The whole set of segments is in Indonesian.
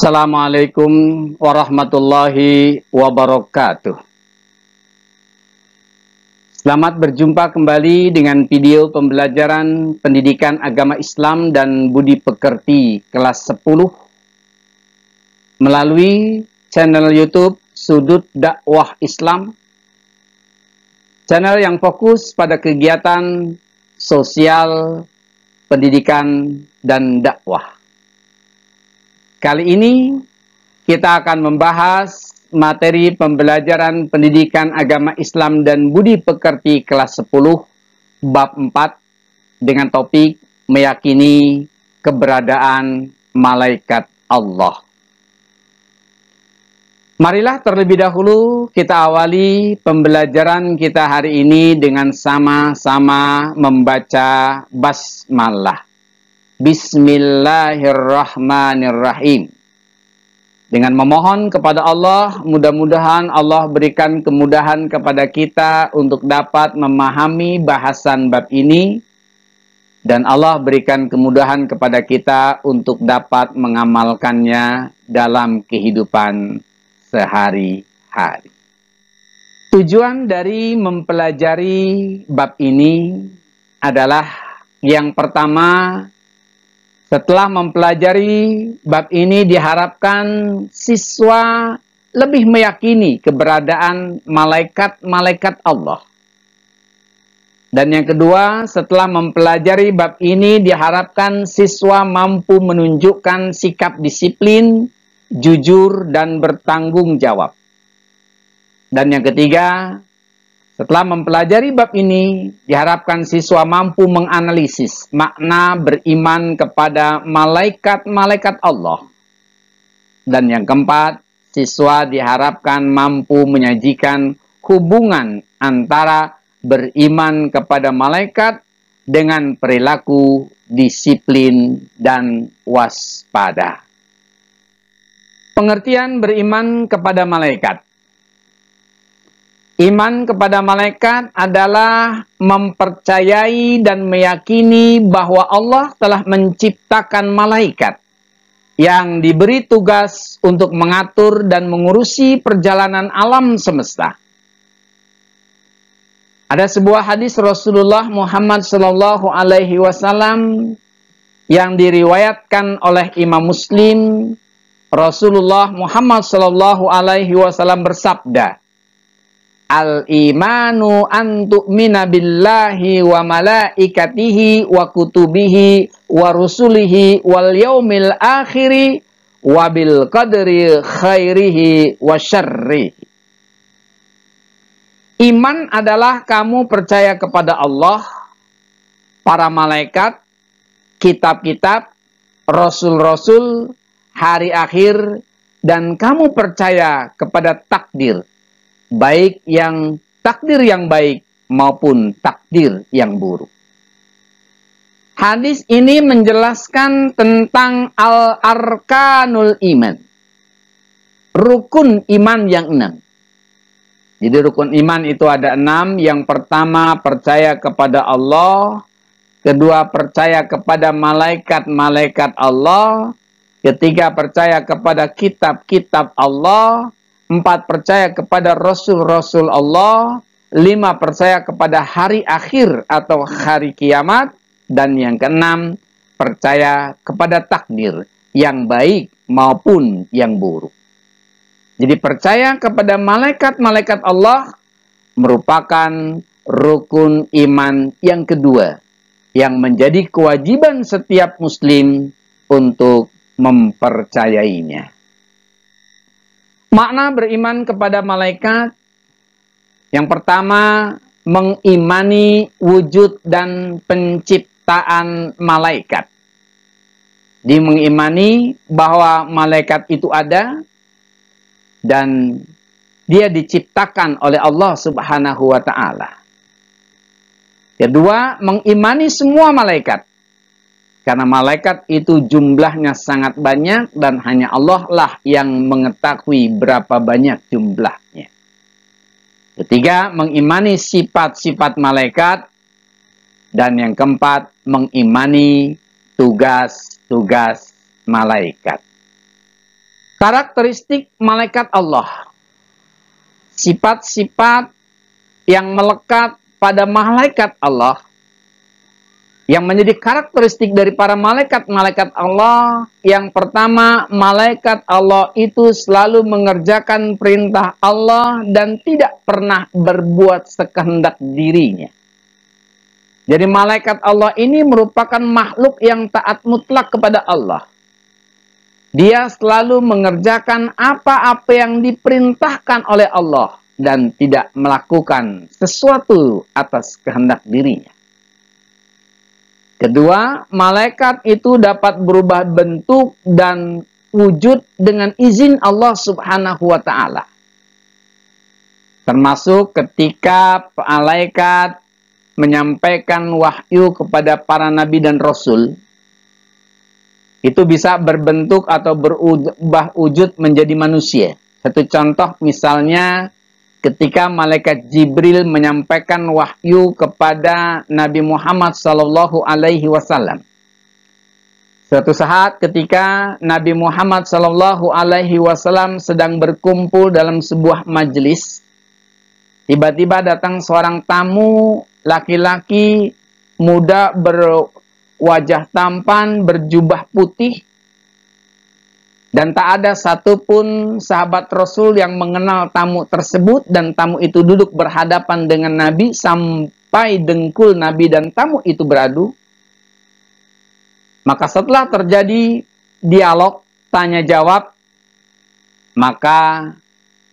Assalamualaikum warahmatullahi wabarakatuh. Selamat berjumpa kembali dengan video pembelajaran pendidikan agama Islam dan budi pekerti kelas 10 melalui channel YouTube Sudut Dakwah Islam, channel yang fokus pada kegiatan sosial, pendidikan, dan dakwah. Kali ini kita akan membahas materi pembelajaran pendidikan agama Islam dan budi pekerti kelas 10 bab 4 dengan topik meyakini keberadaan malaikat Allah. Marilah terlebih dahulu kita awali pembelajaran kita hari ini dengan sama-sama membaca basmalah. Bismillahirrahmanirrahim. Dengan memohon kepada Allah, mudah-mudahan Allah berikan kemudahan kepada kita untuk dapat memahami bahasan bab ini, dan Allah berikan kemudahan kepada kita untuk dapat mengamalkannya dalam kehidupan sehari-hari. Tujuan dari mempelajari bab ini adalah yang pertama, setelah mempelajari bab ini diharapkan siswa lebih meyakini keberadaan malaikat-malaikat Allah. Dan yang kedua, setelah mempelajari bab ini diharapkan siswa mampu menunjukkan sikap disiplin, jujur, dan bertanggung jawab. Dan yang ketiga, setelah mempelajari bab ini, diharapkan siswa mampu menganalisis makna beriman kepada malaikat-malaikat Allah. Dan yang keempat, siswa diharapkan mampu menyajikan hubungan antara beriman kepada malaikat dengan perilaku disiplin dan waspada. Pengertian beriman kepada malaikat. Iman kepada malaikat adalah mempercayai dan meyakini bahwa Allah telah menciptakan malaikat yang diberi tugas untuk mengatur dan mengurusi perjalanan alam semesta. Ada sebuah hadis Rasulullah Muhammad SAW yang diriwayatkan oleh Imam Muslim. Rasulullah Muhammad SAW bersabda, Al-imanu an tu'mina billahi wa malaikatihi wa kutubihi wa rusulihi wal yaumil akhiri wa bil qadri khairihi wa syarrihi. Iman adalah kamu percaya kepada Allah, para malaikat, kitab-kitab, rasul-rasul, hari akhir, dan kamu percaya kepada takdir, baik yang takdir yang baik maupun takdir yang buruk. Hadis ini menjelaskan tentang al-arkanul iman, rukun iman yang 6. Jadi rukun iman itu ada 6. Yang pertama, percaya kepada Allah. Kedua, percaya kepada malaikat-malaikat Allah. Ketiga, percaya kepada kitab-kitab Allah. 4, percaya kepada Rasul-Rasul Allah. 5, percaya kepada hari akhir atau hari kiamat. Dan yang ke-6, percaya kepada takdir yang baik maupun yang buruk. Jadi percaya kepada malaikat-malaikat Allah merupakan rukun iman yang kedua, yang menjadi kewajiban setiap muslim untuk mempercayainya. Makna beriman kepada malaikat, yang pertama, mengimani wujud dan penciptaan malaikat. Dia mengimani bahwa malaikat itu ada dan dia diciptakan oleh Allah Subhanahu wa Ta'ala. Kedua, mengimani semua malaikat. Karena malaikat itu jumlahnya sangat banyak dan hanya Allah lah yang mengetahui berapa banyak jumlahnya. Ketiga, mengimani sifat-sifat malaikat. Dan yang keempat, mengimani tugas-tugas malaikat. Karakteristik malaikat Allah. Sifat-sifat yang melekat pada malaikat Allah, yang menjadi karakteristik dari para malaikat-malaikat Allah. Yang pertama, malaikat Allah itu selalu mengerjakan perintah Allah dan tidak pernah berbuat sekehendak dirinya. Jadi malaikat Allah ini merupakan makhluk yang taat mutlak kepada Allah. Dia selalu mengerjakan apa-apa yang diperintahkan oleh Allah dan tidak melakukan sesuatu atas kehendak dirinya. Kedua, malaikat itu dapat berubah bentuk dan wujud dengan izin Allah Subhanahu wa Ta'ala. Termasuk ketika malaikat menyampaikan wahyu kepada para nabi dan rasul, itu bisa berbentuk atau berubah wujud menjadi manusia. Satu contoh misalnya ketika malaikat Jibril menyampaikan wahyu kepada Nabi Muhammad SAW. Suatu saat ketika Nabi Muhammad SAW sedang berkumpul dalam sebuah majelis, tiba-tiba datang seorang tamu laki-laki muda berwajah tampan, berjubah putih. Dan tak ada satupun sahabat Rasul yang mengenal tamu tersebut. Dan tamu itu duduk berhadapan dengan Nabi sampai dengkul Nabi dan tamu itu beradu. Maka setelah terjadi dialog, tanya jawab, maka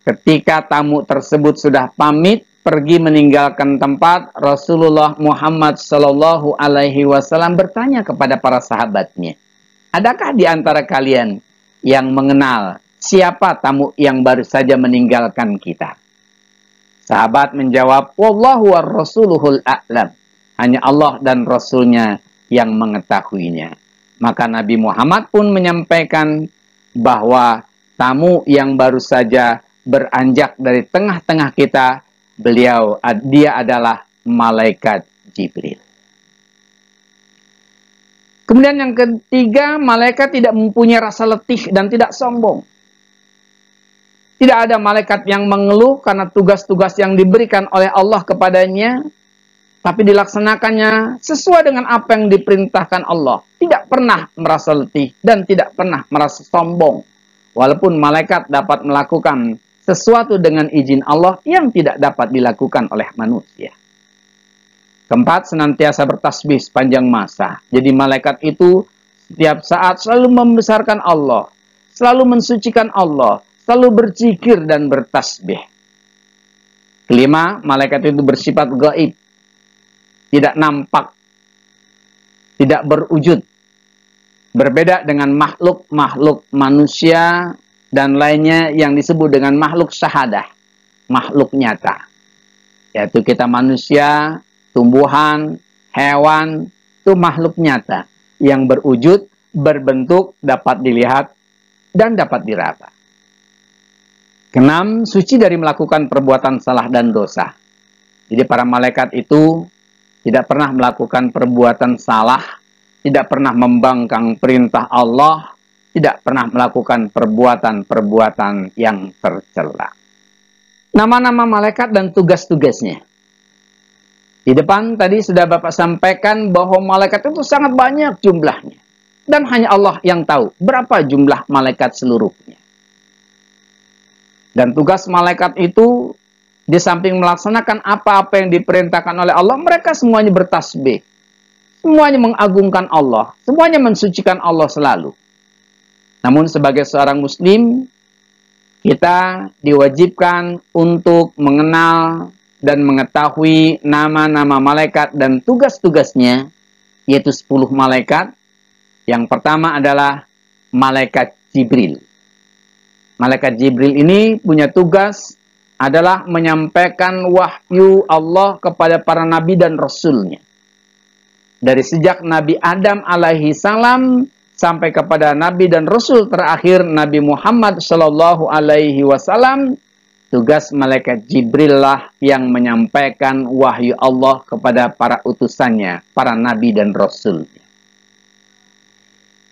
ketika tamu tersebut sudah pamit pergi meninggalkan tempat, Rasulullah Muhammad SAW bertanya kepada para sahabatnya, adakah di antara kalian yang mengenal siapa tamu yang baru saja meninggalkan kita? Sahabat menjawab, wallahu war rasuluhul a'lam. Hanya Allah dan Rasulnya yang mengetahuinya. Maka Nabi Muhammad pun menyampaikan bahwa tamu yang baru saja beranjak dari tengah-tengah kita, dia adalah malaikat Jibril. Kemudian yang ketiga, malaikat tidak mempunyai rasa letih dan tidak sombong. Tidak ada malaikat yang mengeluh karena tugas-tugas yang diberikan oleh Allah kepadanya, tapi dilaksanakannya sesuai dengan apa yang diperintahkan Allah. Tidak pernah merasa letih dan tidak pernah merasa sombong. Walaupun malaikat dapat melakukan sesuatu dengan izin Allah yang tidak dapat dilakukan oleh manusia. Keempat, senantiasa bertasbih sepanjang masa. Jadi malaikat itu setiap saat selalu membesarkan Allah, selalu mensucikan Allah, selalu berzikir dan bertasbih. Kelima, malaikat itu bersifat gaib, tidak nampak, tidak berwujud. Berbeda dengan makhluk-makhluk manusia dan lainnya yang disebut dengan makhluk syahadah, makhluk nyata. Yaitu kita manusia, tumbuhan, hewan, itu makhluk nyata yang berwujud, berbentuk, dapat dilihat, dan dapat diraba. Keenam, suci dari melakukan perbuatan salah dan dosa. Jadi para malaikat itu tidak pernah melakukan perbuatan salah, tidak pernah membangkang perintah Allah, tidak pernah melakukan perbuatan-perbuatan yang tercela. Nama-nama malaikat dan tugas-tugasnya. Di depan tadi sudah Bapak sampaikan bahwa malaikat itu sangat banyak jumlahnya. Dan hanya Allah yang tahu berapa jumlah malaikat seluruhnya. Dan tugas malaikat itu, di samping melaksanakan apa-apa yang diperintahkan oleh Allah, mereka semuanya bertasbih. Semuanya mengagungkan Allah. Semuanya mensucikan Allah selalu. Namun sebagai seorang muslim, kita diwajibkan untuk mengenal dan mengetahui nama-nama malaikat dan tugas-tugasnya, yaitu 10 malaikat. Yang pertama adalah malaikat Jibril. Malaikat Jibril ini punya tugas adalah menyampaikan wahyu Allah kepada para nabi dan rasulnya. Dari sejak Nabi Adam alaihi salam sampai kepada nabi dan rasul terakhir Nabi Muhammad sallallahu alaihi wasallam, tugas malaikat Jibril lah yang menyampaikan wahyu Allah kepada para utusannya, para nabi dan rasul.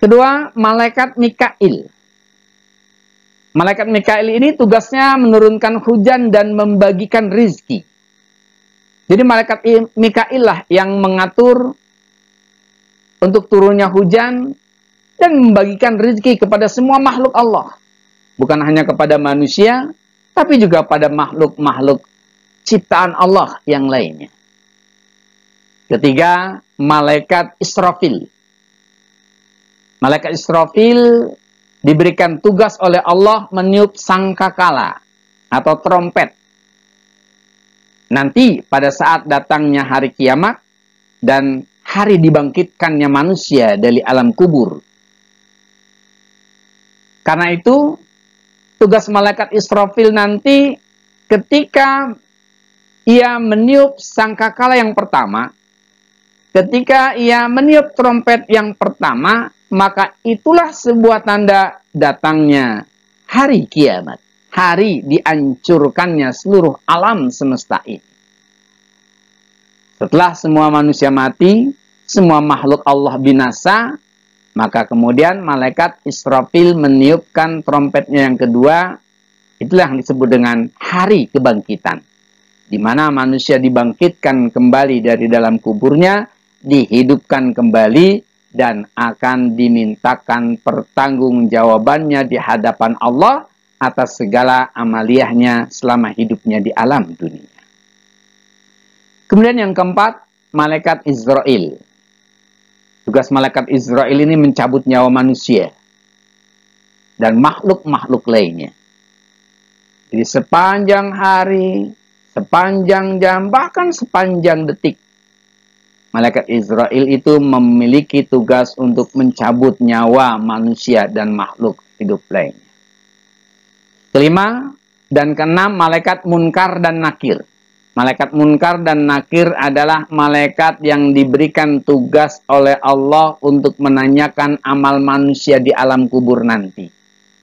Kedua, malaikat Mikail. Malaikat Mikail ini tugasnya menurunkan hujan dan membagikan rizki. Jadi malaikat Mikail lah yang mengatur untuk turunnya hujan dan membagikan rizki kepada semua makhluk Allah. Bukan hanya kepada manusia, tapi juga pada makhluk-makhluk ciptaan Allah yang lainnya. Ketiga, malaikat Israfil. Malaikat Israfil diberikan tugas oleh Allah meniup sangkakala atau trompet. Nanti pada saat datangnya hari kiamat dan hari dibangkitkannya manusia dari alam kubur. Karena itu, tugas malaikat Israfil nanti ketika ia meniup sangkakala yang pertama, ketika ia meniup trompet yang pertama, maka itulah sebuah tanda datangnya hari kiamat. Hari dihancurkannya seluruh alam semesta ini. Setelah semua manusia mati, semua makhluk Allah binasa, maka kemudian malaikat Israfil meniupkan trompetnya yang kedua. Itulah yang disebut dengan hari kebangkitan, di mana manusia dibangkitkan kembali dari dalam kuburnya, dihidupkan kembali, dan akan dimintakan pertanggungjawabannya di hadapan Allah atas segala amaliyahnya selama hidupnya di alam dunia. Kemudian yang keempat, malaikat Israel. Tugas malaikat Israel ini mencabut nyawa manusia dan makhluk-makhluk lainnya. Jadi sepanjang hari, sepanjang jam, bahkan sepanjang detik, malaikat Israel itu memiliki tugas untuk mencabut nyawa manusia dan makhluk hidup lainnya. Kelima dan keenam, malaikat Munkar dan Nakir. Malaikat Munkar dan Nakir adalah malaikat yang diberikan tugas oleh Allah untuk menanyakan amal manusia di alam kubur nanti.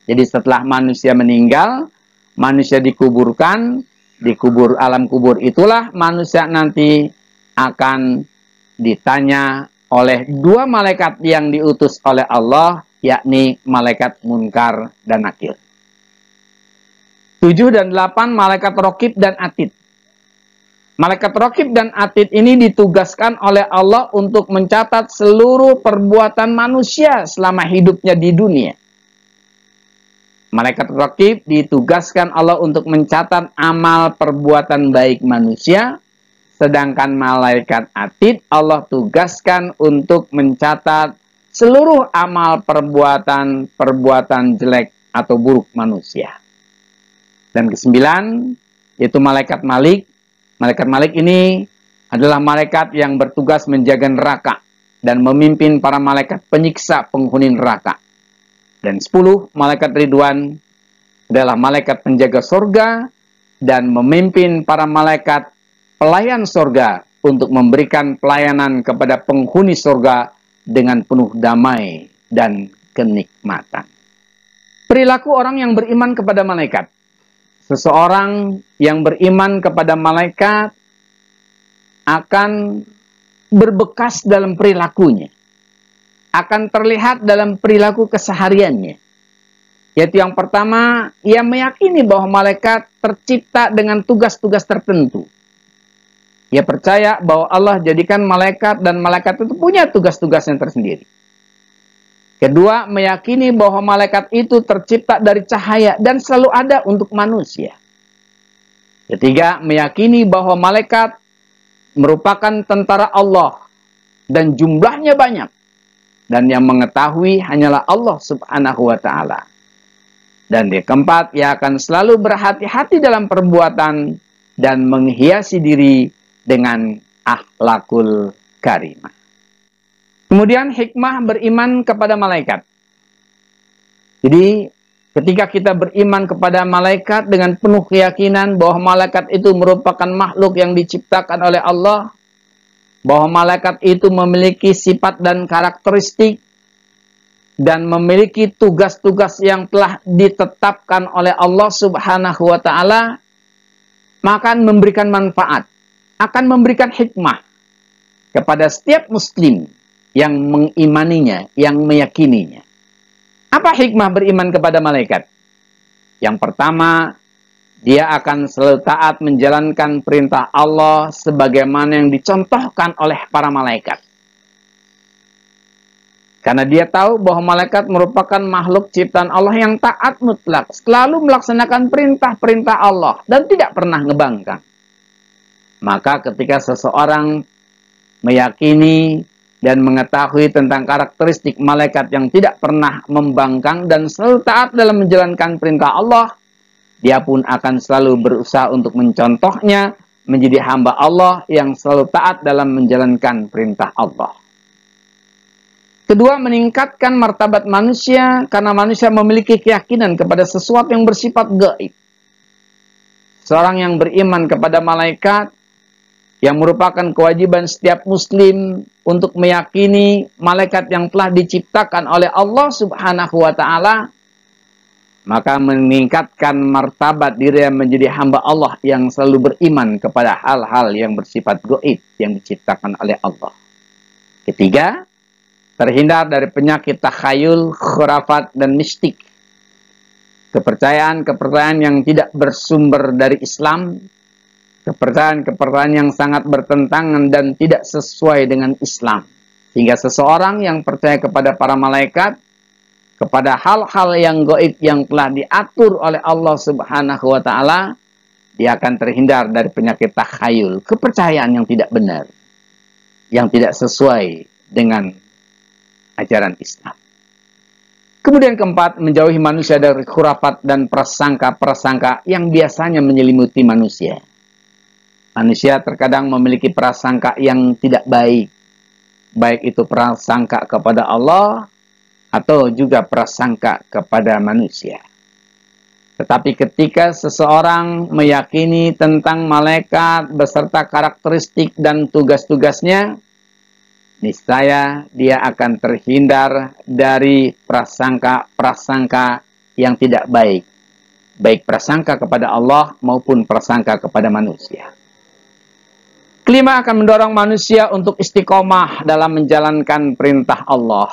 Jadi setelah manusia meninggal, manusia dikuburkan, di kubur alam kubur itulah manusia nanti akan ditanya oleh dua malaikat yang diutus oleh Allah, yakni malaikat Munkar dan Nakir. 7 dan 8 malaikat Raqib dan Atid. Malaikat Raqib dan Atid ini ditugaskan oleh Allah untuk mencatat seluruh perbuatan manusia selama hidupnya di dunia. Malaikat Raqib ditugaskan Allah untuk mencatat amal perbuatan baik manusia. Sedangkan malaikat Atid Allah tugaskan untuk mencatat seluruh amal perbuatan jelek atau buruk manusia. Dan kesembilan, yaitu malaikat Malik. Malaikat Malik ini adalah malaikat yang bertugas menjaga neraka dan memimpin para malaikat penyiksa penghuni neraka. Dan 10, malaikat Ridwan adalah malaikat penjaga surga dan memimpin para malaikat pelayan surga untuk memberikan pelayanan kepada penghuni surga dengan penuh damai dan kenikmatan. Perilaku orang yang beriman kepada malaikat. Seseorang yang beriman kepada malaikat akan berbekas dalam perilakunya. Akan terlihat dalam perilaku kesehariannya. Yaitu yang pertama, ia meyakini bahwa malaikat tercipta dengan tugas-tugas tertentu. Ia percaya bahwa Allah jadikan malaikat dan malaikat itu punya tugas-tugasnya tersendiri. Kedua, meyakini bahwa malaikat itu tercipta dari cahaya dan selalu ada untuk manusia. Ketiga, meyakini bahwa malaikat merupakan tentara Allah dan jumlahnya banyak. Dan yang mengetahui hanyalah Allah Subhanahu wa ta'ala. Dan yang keempat, ia akan selalu berhati-hati dalam perbuatan dan menghiasi diri dengan akhlakul karimah. Kemudian hikmah beriman kepada malaikat. Jadi ketika kita beriman kepada malaikat dengan penuh keyakinan bahwa malaikat itu merupakan makhluk yang diciptakan oleh Allah, bahwa malaikat itu memiliki sifat dan karakteristik dan memiliki tugas-tugas yang telah ditetapkan oleh Allah Subhanahu wa ta'ala, maka akan memberikan manfaat, akan memberikan hikmah kepada setiap muslim yang mengimaninya, yang meyakininya. Apa hikmah beriman kepada malaikat? Yang pertama, dia akan selalu taat menjalankan perintah Allah sebagaimana yang dicontohkan oleh para malaikat. Karena dia tahu bahwa malaikat merupakan makhluk ciptaan Allah yang taat mutlak, selalu melaksanakan perintah-perintah Allah dan tidak pernah ngebangkang. Maka ketika seseorang meyakini dan mengetahui tentang karakteristik malaikat yang tidak pernah membangkang dan selalu taat dalam menjalankan perintah Allah, dia pun akan selalu berusaha untuk mencontohnya menjadi hamba Allah yang selalu taat dalam menjalankan perintah Allah. Kedua, meningkatkan martabat manusia karena manusia memiliki keyakinan kepada sesuatu yang bersifat gaib. Seorang yang beriman kepada malaikat, yang merupakan kewajiban setiap muslim untuk meyakini malaikat yang telah diciptakan oleh Allah Subhanahu wa Ta'ala, maka meningkatkan martabat diri yang menjadi hamba Allah yang selalu beriman kepada hal-hal yang bersifat gaib yang diciptakan oleh Allah. Ketiga, terhindar dari penyakit takhayul, khurafat, dan mistik. Kepercayaan-kepercayaan yang tidak bersumber dari Islam, kepercayaan-kepercayaan yang sangat bertentangan dan tidak sesuai dengan Islam. Sehingga seseorang yang percaya kepada para malaikat, kepada hal-hal yang gaib yang telah diatur oleh Allah Subhanahu wa Ta'ala, dia akan terhindar dari penyakit takhayul, kepercayaan yang tidak benar, yang tidak sesuai dengan ajaran Islam. Kemudian keempat, menjauhi manusia dari khurafat dan prasangka-prasangka yang biasanya menyelimuti manusia. Manusia terkadang memiliki prasangka yang tidak baik, baik itu prasangka kepada Allah atau juga prasangka kepada manusia. Tetapi ketika seseorang meyakini tentang malaikat beserta karakteristik dan tugas-tugasnya, niscaya dia akan terhindar dari prasangka-prasangka yang tidak baik, baik prasangka kepada Allah maupun prasangka kepada manusia. Kelima, akan mendorong manusia untuk istiqomah dalam menjalankan perintah Allah.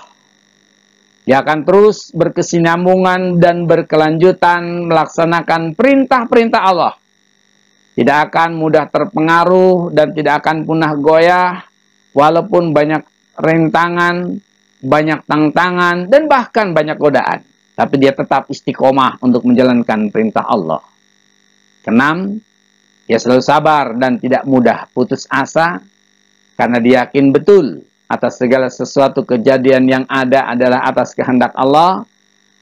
Dia akan terus berkesinambungan dan berkelanjutan melaksanakan perintah-perintah Allah. Tidak akan mudah terpengaruh dan tidak akan punah goyah, walaupun banyak rintangan, banyak tantangan, dan bahkan banyak godaan. Tapi dia tetap istiqomah untuk menjalankan perintah Allah. Keenam, dia selalu sabar dan tidak mudah putus asa, karena dia yakin betul atas segala sesuatu kejadian yang ada adalah atas kehendak Allah,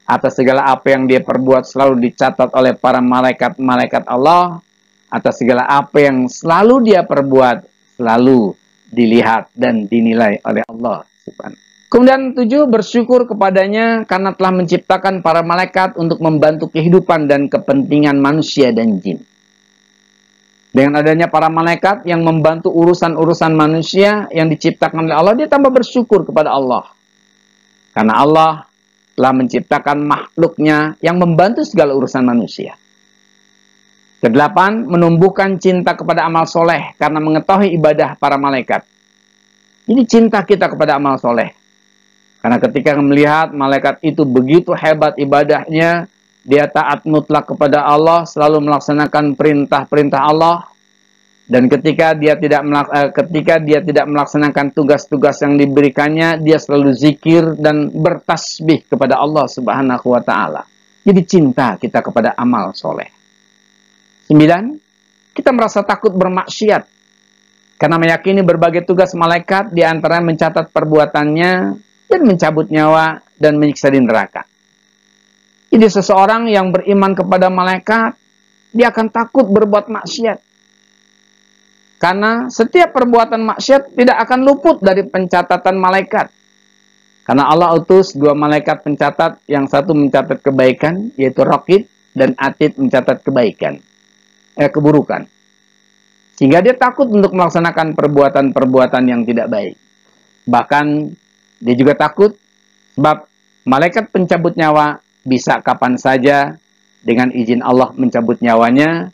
atas segala apa yang dia perbuat selalu dicatat oleh para malaikat-malaikat Allah, atas segala apa yang selalu dia perbuat selalu dilihat dan dinilai oleh Allah Subhanahu. Kemudian 7, bersyukur kepadanya karena telah menciptakan para malaikat untuk membantu kehidupan dan kepentingan manusia dan jin. Dengan adanya para malaikat yang membantu urusan-urusan manusia yang diciptakan oleh Allah, dia tambah bersyukur kepada Allah. Karena Allah telah menciptakan makhluknya yang membantu segala urusan manusia. Kedelapan, menumbuhkan cinta kepada amal soleh karena mengetahui ibadah para malaikat. Ini cinta kita kepada amal soleh. Karena ketika melihat malaikat itu begitu hebat ibadahnya, dia taat mutlak kepada Allah, selalu melaksanakan perintah-perintah Allah. Dan ketika dia tidak melaksanakan tugas-tugas yang diberikannya, dia selalu zikir dan bertasbih kepada Allah Subhanahu wa Ta'ala. Jadi cinta kita kepada amal soleh. 9, kita merasa takut bermaksiat karena meyakini berbagai tugas malaikat, di antaranya mencatat perbuatannya dan mencabut nyawa dan menyiksa di neraka. Jadi seseorang yang beriman kepada malaikat, dia akan takut berbuat maksiat. Karena setiap perbuatan maksiat tidak akan luput dari pencatatan malaikat. Karena Allah utus 2 malaikat pencatat, yang satu mencatat kebaikan, yaitu Raqib, dan Atid mencatat keburukan. Sehingga dia takut untuk melaksanakan perbuatan-perbuatan yang tidak baik. Bahkan dia juga takut sebab malaikat pencabut nyawa bisa kapan saja dengan izin Allah mencabut nyawanya.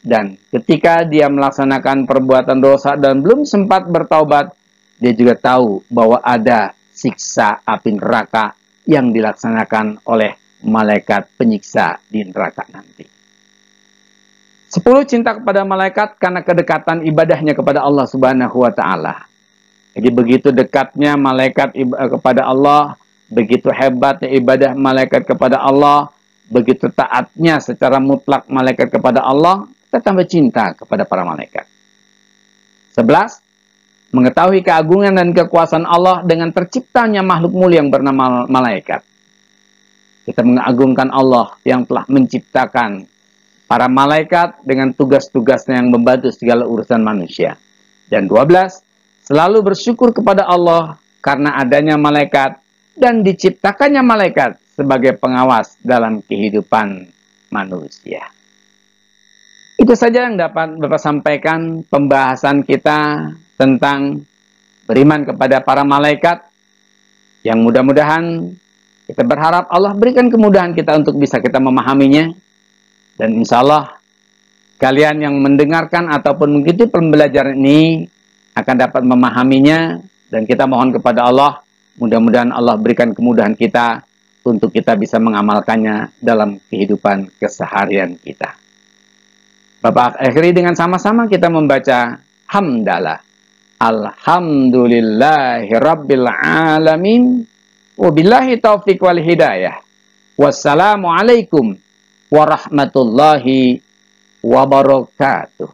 Dan ketika dia melaksanakan perbuatan dosa dan belum sempat bertaubat, dia juga tahu bahwa ada siksa api neraka yang dilaksanakan oleh malaikat penyiksa di neraka nanti. 10 cinta kepada malaikat karena kedekatan ibadahnya kepada Allah Subhanahu wa taala. Jadi begitu dekatnya malaikat kepada Allah, begitu hebatnya ibadah malaikat kepada Allah, begitu taatnya secara mutlak malaikat kepada Allah, kita tambah cinta kepada para malaikat. 11. Mengetahui keagungan dan kekuasaan Allah dengan terciptanya makhluk mulia yang bernama malaikat. Kita mengagungkan Allah yang telah menciptakan para malaikat dengan tugas-tugasnya yang membantu segala urusan manusia. Dan 12. Selalu bersyukur kepada Allah karena adanya malaikat dan diciptakannya malaikat sebagai pengawas dalam kehidupan manusia. Itu saja yang dapat Bapak sampaikan pembahasan kita tentang beriman kepada para malaikat, yang mudah-mudahan kita berharap Allah berikan kemudahan kita untuk bisa kita memahaminya, dan insya Allah kalian yang mendengarkan ataupun mengikuti pembelajaran ini akan dapat memahaminya, dan kita mohon kepada Allah mudah-mudahan Allah berikan kemudahan kita untuk kita bisa mengamalkannya dalam kehidupan keseharian kita. Bapak akhiri dengan sama-sama kita membaca hamdalah. Alhamdulillahi Rabbil Alamin. Wabillahi taufiq wal hidayah. Wassalamualaikum warahmatullahi wabarakatuh.